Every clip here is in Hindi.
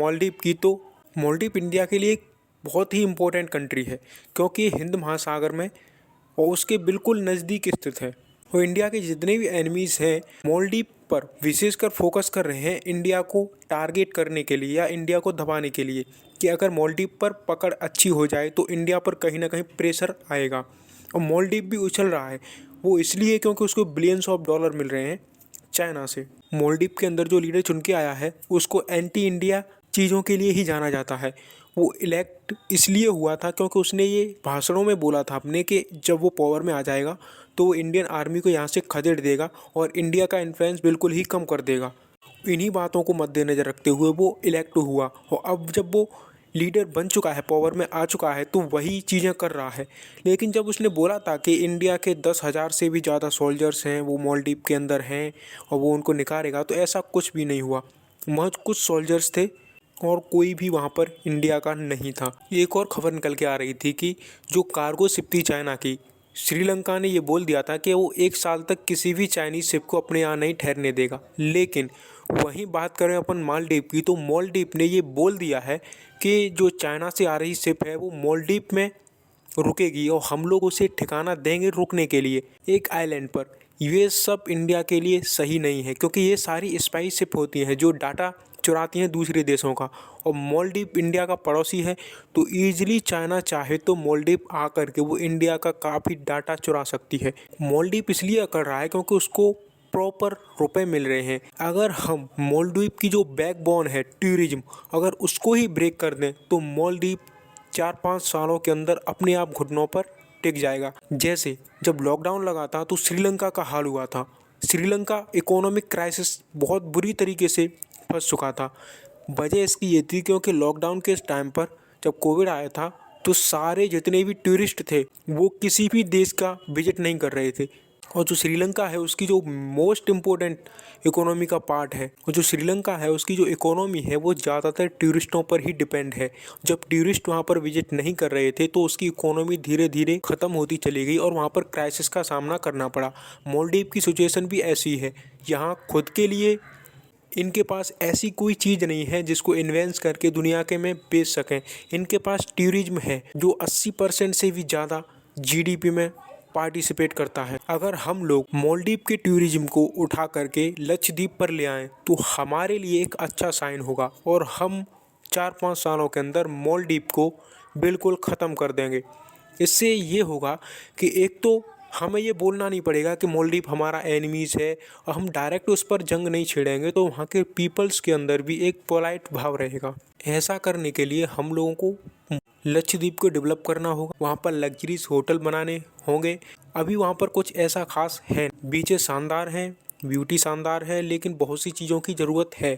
मालदीव की, तो मालदीव इंडिया के लिए एक बहुत ही इम्पोर्टेंट कंट्री है, क्योंकि ये हिंद महासागर में और उसके बिल्कुल नज़दीक स्थित है। और इंडिया के जितने भी एनिमीज़ हैं मालदीव पर विशेषकर फोकस कर रहे हैं इंडिया को टारगेट करने के लिए या इंडिया को दबाने के लिए, कि अगर मालदीव पर पकड़ अच्छी हो जाए तो इंडिया पर कहीं ना कहीं प्रेशर आएगा। और मालदीव भी उछल रहा है, वो इसलिए क्योंकि उसको बिलियंस ऑफ डॉलर मिल रहे हैं चाइना से। मालदीव के अंदर जो लीडर चुन के आया है उसको एंटी इंडिया चीज़ों के लिए ही जाना जाता है। वो इलेक्ट इसलिए हुआ था क्योंकि उसने ये भाषणों में बोला था अपने कि जब वो पावर में आ जाएगा तो वो इंडियन आर्मी को यहाँ से खदेड़ देगा और इंडिया का इन्फ्लुएंस बिल्कुल ही कम कर देगा। इन्हीं बातों को मद्देनज़र रखते हुए वो इलेक्ट हुआ, और अब जब वो लीडर बन चुका है, पावर में आ चुका है, तो वही चीज़ें कर रहा है। लेकिन जब उसने बोला था कि इंडिया के 10,000 से भी ज़्यादा सोल्जर्स हैं वो मालदीव के अंदर हैं और वो उनको निकालेगा, तो ऐसा कुछ भी नहीं हुआ। महज कुछ सोल्जर्स थे और कोई भी वहाँ पर इंडिया का नहीं था। एक और खबर निकल के आ रही थी कि जो कार्गो शिप थी चाइना की, श्रीलंका ने ये बोल दिया था कि वो 1 साल तक किसी भी चाइनीज़ शिप को अपने यहाँ नहीं ठहरने देगा। लेकिन वहीं बात करें अपन मालदीव की, तो मालदीव ने ये बोल दिया है कि जो चाइना से आ रही शिप है वो मालदीव में रुकेगी और हम लोग उसे ठिकाना देंगे रुकने के लिए एक आइलैंड पर। ये सब इंडिया के लिए सही नहीं है, क्योंकि ये सारी स्पाई शिप होती हैं जो डाटा चुराती हैं दूसरे देशों का, और मालदीव इंडिया का पड़ोसी है, तो ईजिली चाइना चाहे तो मालदीव आकर के वो इंडिया का काफ़ी डाटा चुरा सकती है। मालदीव इसलिए कर रहा है क्योंकि उसको प्रॉपर रुपए मिल रहे हैं। अगर हम मालदीव की जो बैकबोन है टूरिज्म, अगर उसको ही ब्रेक कर दें तो मालदीव 4-5 सालों के अंदर अपने आप घुटनों पर टिक जाएगा। जैसे जब लॉकडाउन लगा था तो श्रीलंका का हाल हुआ था। श्रीलंका इकोनॉमिक क्राइसिस बहुत बुरी तरीके से फंस चुका था। वजह इसकी ये थी क्योंकि लॉकडाउन के टाइम पर जब कोविड आया था तो सारे जितने भी टूरिस्ट थे वो किसी भी देश का विजिट नहीं कर रहे थे, और जो श्रीलंका है उसकी जो मोस्ट इम्पोर्टेंट इकोनॉमी का पार्ट है, और जो श्रीलंका है उसकी जो इकोनॉमी है वो ज़्यादातर टूरिस्टों पर ही डिपेंड है। जब टूरिस्ट वहाँ पर विजिट नहीं कर रहे थे तो उसकी इकोनॉमी धीरे धीरे ख़त्म होती चली गई और वहाँ पर क्राइसिस का सामना करना पड़ा। मालदीव की सिचुएशन भी ऐसी है। यहाँ खुद के लिए इनके पास ऐसी कोई चीज़ नहीं है जिसको इन्वेंट करके दुनिया के में बेच सकें। इनके पास टूरिज्म है जो 80% से भी ज़्यादा जीडीपी में पार्टिसिपेट करता है। अगर हम लोग मालदीव के टूरिज्म को उठा करके लक्षद्वीप पर ले आएँ तो हमारे लिए एक अच्छा साइन होगा, और हम 4-5 सालों के अंदर मालदीव को बिल्कुल ख़त्म कर देंगे। इससे ये होगा कि एक तो हमें ये बोलना नहीं पड़ेगा कि मालदीव हमारा एनिमीज़ है, और हम डायरेक्ट उस पर जंग नहीं छेड़ेंगे, तो वहाँ के पीपल्स के अंदर भी एक पोलाइट भाव रहेगा। ऐसा करने के लिए हम लोगों को लक्षद्वीप को डेवलप करना होगा, वहाँ पर लग्जरीज होटल बनाने होंगे। अभी वहाँ पर कुछ ऐसा खास है, बीचेस शानदार हैं, ब्यूटी शानदार है, लेकिन बहुत सी चीज़ों की ज़रूरत है।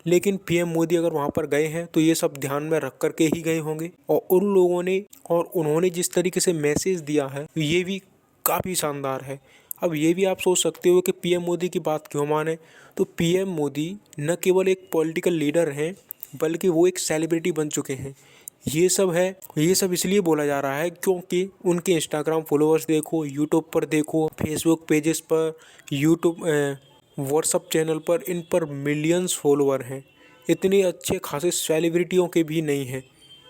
लेकिन पीएम मोदी अगर वहाँ पर गए हैं तो ये सब ध्यान में रख कर के ही गए होंगे, और उन लोगों ने और उन्होंने जिस तरीके से मैसेज दिया है ये भी काफ़ी शानदार है। अब ये भी आप सोच सकते हो कि पीएम मोदी की बात क्यों माने, तो पीएम मोदी न केवल एक पॉलिटिकल लीडर हैं बल्कि वो एक सेलिब्रिटी बन चुके हैं। ये सब इसलिए बोला जा रहा है क्योंकि उनके इंस्टाग्राम फॉलोअर्स देखो, यूट्यूब पर देखो, फेसबुक पेजेस पर, यूट्यूब व्हाट्सअप चैनल पर, इन पर मिलियंस फॉलोअर हैं। इतने अच्छे खासे सेलिब्रिटियों के भी नहीं हैं।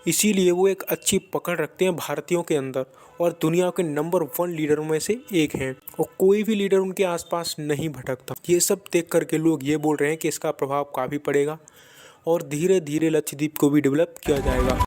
इसीलिए वो एक अच्छी पकड़ रखते हैं भारतीयों के अंदर, और दुनिया के नंबर 1 लीडरों में से एक हैं, और कोई भी लीडर उनके आसपास नहीं भटकता। ये सब देख करके लोग ये बोल रहे हैं कि इसका प्रभाव काफ़ी पड़ेगा और धीरे धीरे लक्षद्वीप को भी डेवलप किया जाएगा।